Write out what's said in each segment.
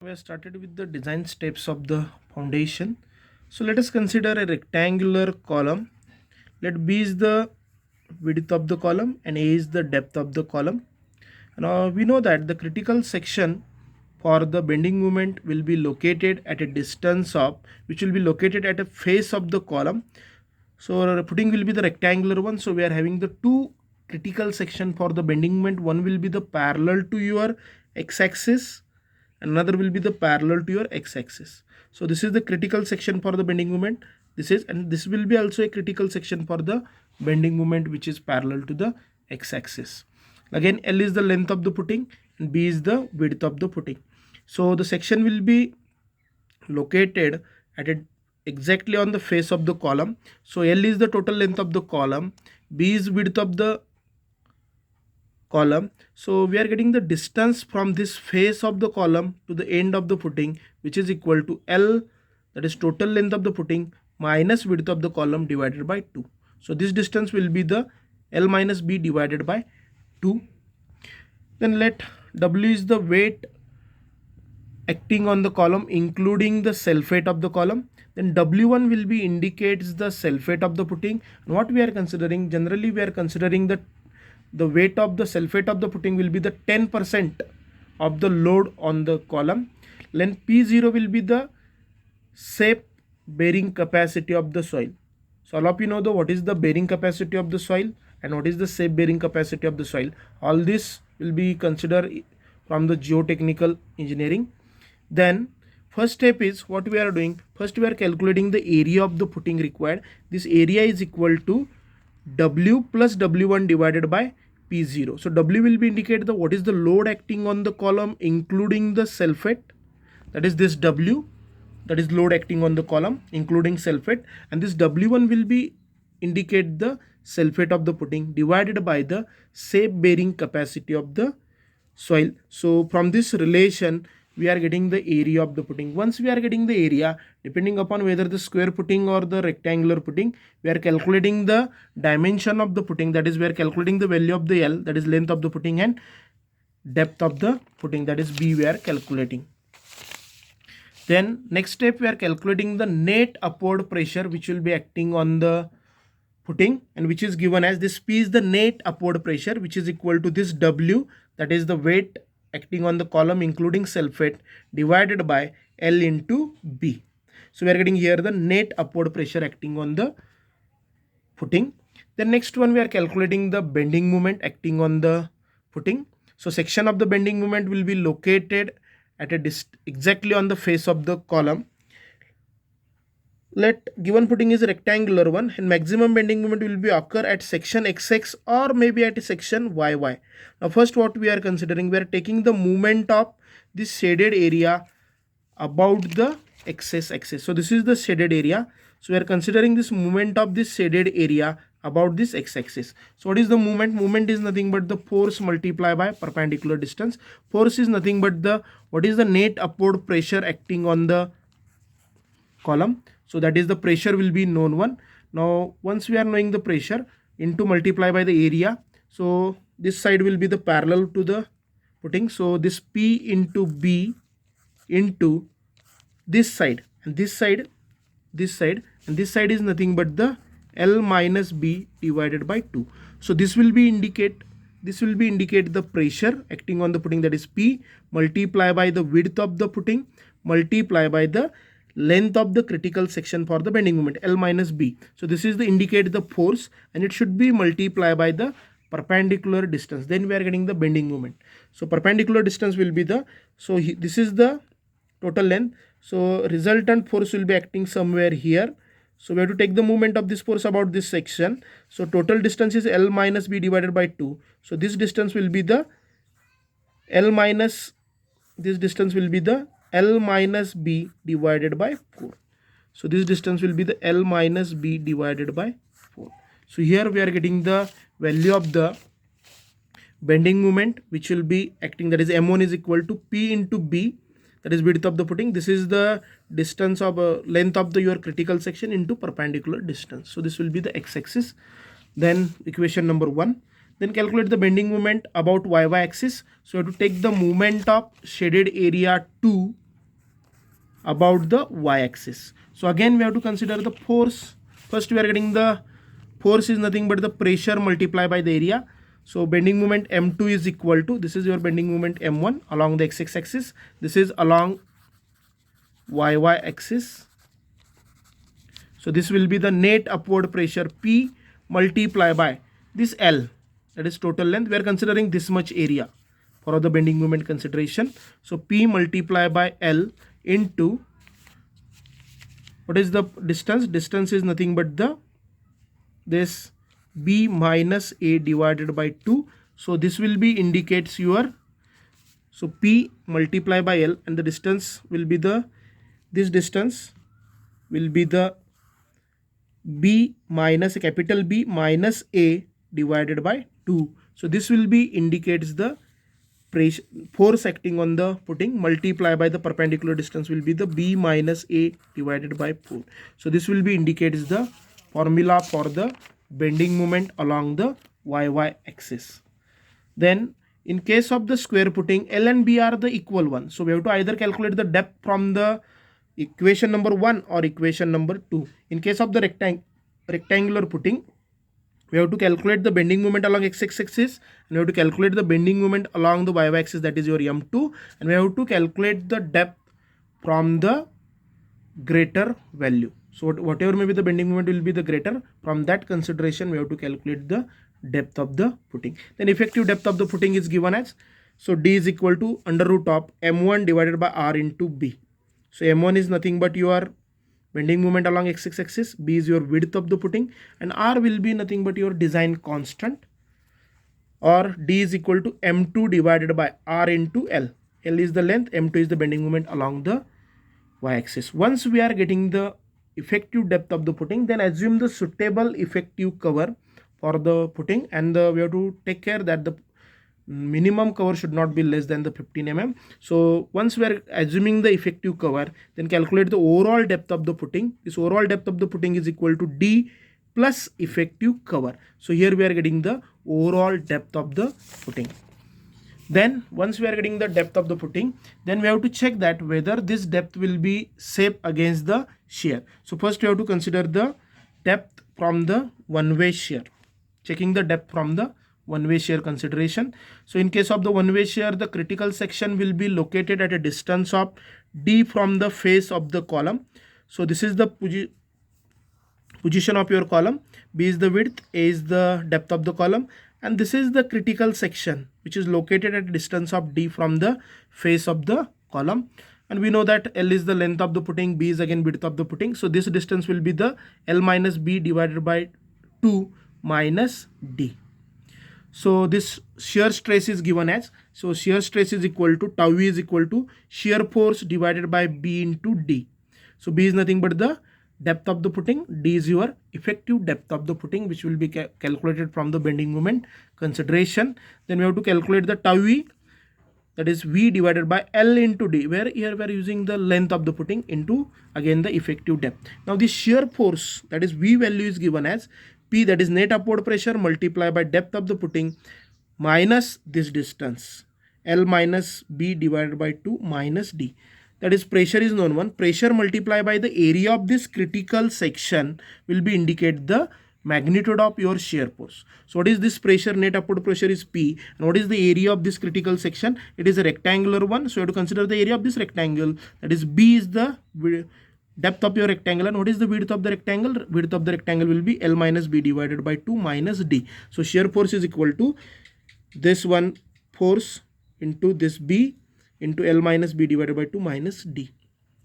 We have started with the design steps of the foundation. So let us consider a rectangular column. Let B is the width of the column and A is the depth of the column. Now we know that the critical section for the bending moment will be located at a distance of, which will be located at a face of the column. So our footing will be the rectangular one. So we are having the two critical section for the bending moment. One will be the parallel to your x-axis, another will be the parallel to your x-axis. So this is the critical section for the bending moment. And this will be also a critical section for the bending moment which is parallel to the x-axis. Again, L is the length of the footing and B is the width of the footing. So the section will be located at exactly on the face of the column. So L is the total length of the column, B is width of the column. So we are getting the distance from this face of the column to the end of the footing, which is equal to L, that is total length of the footing, minus width of the column divided by 2. So this distance will be the L minus B divided by 2. Then let W is the weight acting on the column including the self weight of the column. Then W1 will be indicates the self weight of the footing. And what we are considering, generally we are considering the weight of the self weight of the footing will be the 10% of the load on the column. Then P0 will be the shape bearing capacity of the soil. So all of you know what is the bearing capacity of the soil and what is the shape bearing capacity of the soil. All this will be considered from the geotechnical engineering. Then first step is what we are doing. First we are calculating the area of the footing required. This area is equal to W plus W1 divided by P0. So W will be indicate the what is the load acting on the column including the self weight, that is this W, that is load acting on the column including self weight, and this W1 will be indicate the self weight of the footing divided by the shape bearing capacity of the soil. So from this relation we are getting the area of the footing. Once we are getting the area, depending upon whether the square footing or the rectangular footing, we are calculating the dimension of the footing, that is we are calculating the value of the L, that is length of the footing, and depth of the footing, that is B we are calculating. Then next step we are calculating the net upward pressure which will be acting on the footing and which is given as this P is the net upward pressure which is equal to this W, that is the weight acting on the column including self weight, divided by L into B. So we are getting here the net upward pressure acting on the footing. The next one we are calculating the bending moment acting on the footing. So section of the bending moment will be located at a exactly on the face of the column. Let given footing is a rectangular one and maximum bending moment will be occur at section XX or maybe at a section YY. Now first what we are considering, we are taking the movement of this shaded area about the XS axis. So this is the shaded area. So we are considering this movement of this shaded area about this x-axis. So what is the movement? Movement is nothing but the force multiplied by perpendicular distance. Force is nothing but the what is the net upward pressure acting on the column. So that is the pressure will be known one. Now once we are knowing the pressure into multiply by the area, so this side will be the parallel to the footing. So this P into B into this side and this side, and this side is nothing but the L minus B divided by 2. So this will be indicate the pressure acting on the footing, that is P multiply by the width of the footing multiply by the length of the critical section for the bending moment, L minus B. So this is the indicate the force and it should be multiplied by the perpendicular distance. Then we are getting the bending moment. So perpendicular distance will be the, so this is the total length. So resultant force will be acting somewhere here. So we have to take the moment of this force about this section. So total distance is L minus B divided by 2. So this distance will be the L minus, this distance will be the L minus B divided by 4. So this distance will be the L minus B divided by 4. So here we are getting the value of the bending moment which will be acting, that is M1 is equal to P into B, that is width of the footing. This is the distance of length of the your critical section into perpendicular distance. So this will be the x-axis. Then equation number 1. Then calculate the bending moment about y-axis. So you have to take the moment of shaded area 2 about the y-axis. So again we have to consider the force. First we are getting the force is nothing but the pressure multiplied by the area. So bending moment M2 is equal to, this is your bending moment M1 along the x-x axis, this is along y-y axis. So this will be the net upward pressure P multiplied by this L, that is total length. We are considering this much area for the bending moment consideration. So P multiplied by L into, what is the distance? Distance is nothing but this B minus A divided by 2. So this will be indicates your, so P multiplied by L, and the distance will be this distance will be the B minus capital B minus A divided by 2. So this will be indicates the pressure, force acting on the footing multiplied by the perpendicular distance will be the B minus A divided by 4. So this will be indicates the formula for the bending moment along the y-y axis. Then in case of the square footing, L and B are the equal one. So we have to either calculate the depth from the equation number 1 or equation number 2. In case of the rectangular footing, we have to calculate the bending moment along x-axis and we have to calculate the bending moment along the y-y axis, that is your M2, and we have to calculate the depth from the greater value. So whatever may be the bending moment will be the greater. From that consideration we have to calculate the depth of the footing. Then effective depth of the footing is given as, so D is equal to under root of M1 divided by R into B. So M1 is nothing but your bending moment along x-axis axis, B is your width of the footing, and R will be nothing but your design constant, or D is equal to M2 divided by R into L. L is the length, M2 is the bending moment along the y-axis. Once we are getting the effective depth of the footing, then assume the suitable effective cover for the footing, and we have to take care that the minimum cover should not be less than the 15 mm. So once we are assuming the effective cover, then calculate the overall depth of the footing. This overall depth of the footing is equal to D plus effective cover. So here we are getting the overall depth of the footing. Then once we are getting the depth of the footing, then we have to check that whether this depth will be safe against the shear. So first we have to consider the depth from the one-way shear. Checking the depth from the one-way shear consideration. So in case of the one-way shear, the critical section will be located at a distance of D from the face of the column. So this is the position of your column, B is the width, A is the depth of the column, and this is the critical section which is located at a distance of D from the face of the column. And we know that L is the length of the footing, B is again width of the footing. So this distance will be the L minus B divided by 2 minus D. So this shear stress is given as, so shear stress is equal to tau E is equal to shear force divided by B into D. So B is nothing but the depth of the footing, D is your effective depth of the footing, which will be calculated from the bending moment consideration. Then we have to calculate the tau E, that is V divided by L into D, where here we are using the length of the footing into again the effective depth. Now the shear force, that is V value, is given as P, that is net upward pressure multiplied by depth of the footing minus this distance L minus B divided by 2 minus D. That is pressure is known one. Pressure multiplied by the area of this critical section will be indicate the magnitude of your shear force. So what is this pressure? Net upward pressure is P, and what is the area of this critical section? It is a rectangular one. So you have to consider the area of this rectangle, that is B is the depth of your rectangle, and what is the width of the rectangle? Width of the rectangle will be L minus B divided by 2 minus D. So shear force is equal to this one force into this B into L minus B divided by 2 minus D.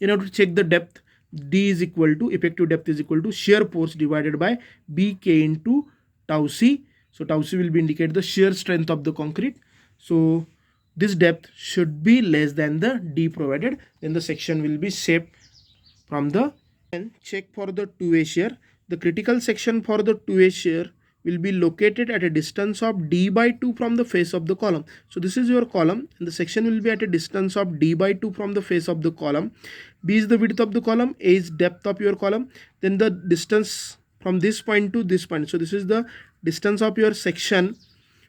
In order to check the depth, D is equal to, effective depth is equal to shear force divided by BK into tau C. So tau C will be indicate the shear strength of the concrete. So this depth should be less than the D provided, then the section will be safe from the. And check for the two-way shear. The critical section for the two-way shear will be located at a distance of D by 2 from the face of the column. So this is your column, and the section will be at a distance of D by 2 from the face of the column. B is the width of the column, A is depth of your column, then the distance from this point to this point. So this is the distance of your section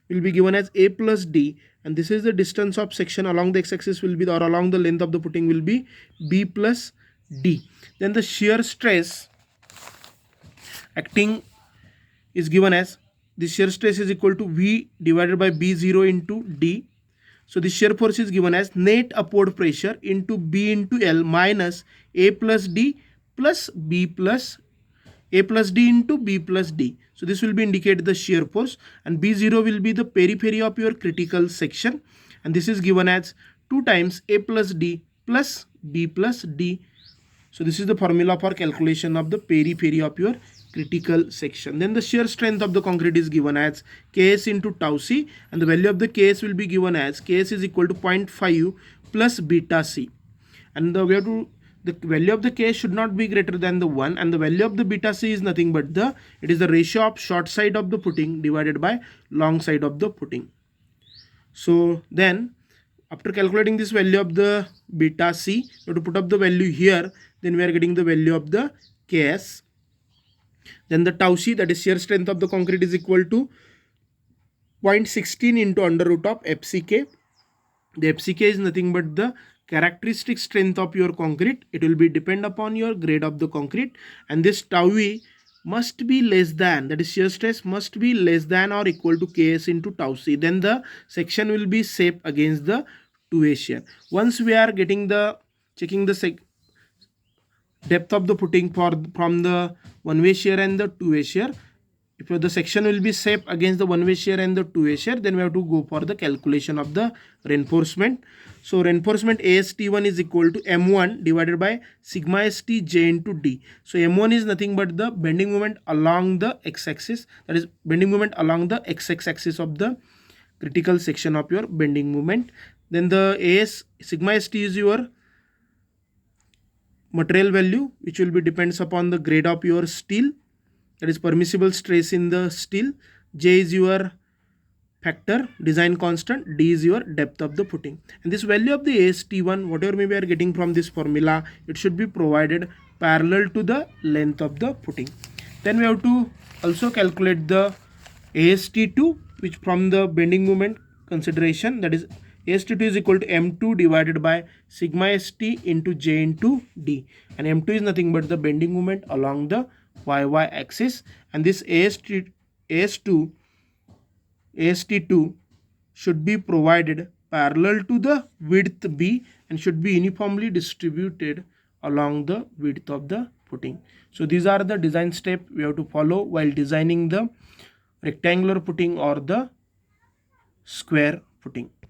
will be given as A plus D, and this is the distance of section along the x-axis will be, or along the length of the footing will be B plus D. Then the shear stress acting is given as, the shear stress is equal to V divided by B0 into D. So the shear force is given as net upward pressure into B into L minus A plus D plus B plus A plus D into B plus D. So this will be indicate the shear force, and B0 will be the periphery of your critical section, and this is given as 2 times A plus D plus B plus D. So this is the formula for calculation of the periphery of your critical section. Then the shear strength of the concrete is given as Ks into tau c, and the value of the Ks will be given as Ks is equal to 0.5 plus beta c, and the value of the K should not be greater than the 1, and the value of the beta c is nothing but it is the ratio of short side of the footing divided by long side of the footing. So then after calculating this value of the beta c, we have to put up the value here. Then we are getting the value of the Ks. Then the tau c, that is shear strength of the concrete, is equal to 0.16 into under root of FCK. The FCK is nothing but the characteristic strength of your concrete. It will be depend upon your grade of the concrete, and this tau e must be less than, that is shear stress must be less than or equal to Ks into tau c. Then the section will be safe against the two-way shear. Once we are getting the checking the depth of the footing from the one-way shear and the two-way shear, if the section will be safe against the one-way shear and the two-way shear, then we have to go for the calculation of the reinforcement. So reinforcement AST1 is equal to M1 divided by sigma ST J into D. So M1 is nothing but the bending moment along the x-axis, that is bending moment along the x-axis of the critical section of your bending moment. Then the sigma ST is your material value, which will be depends upon the grade of your steel, that is permissible stress in the steel. J is your factor, design constant, D is your depth of the footing. And this value of the AST1, whatever we are getting from this formula, it should be provided parallel to the length of the footing. Then we have to also calculate the AST2, which from the bending moment consideration, that is AST2 is equal to M2 divided by sigma ST into J into D, and M2 is nothing but the bending moment along the YY axis, and this AST2 should be provided parallel to the width B and should be uniformly distributed along the width of the footing. So these are the design steps we have to follow while designing the rectangular footing or the square footing.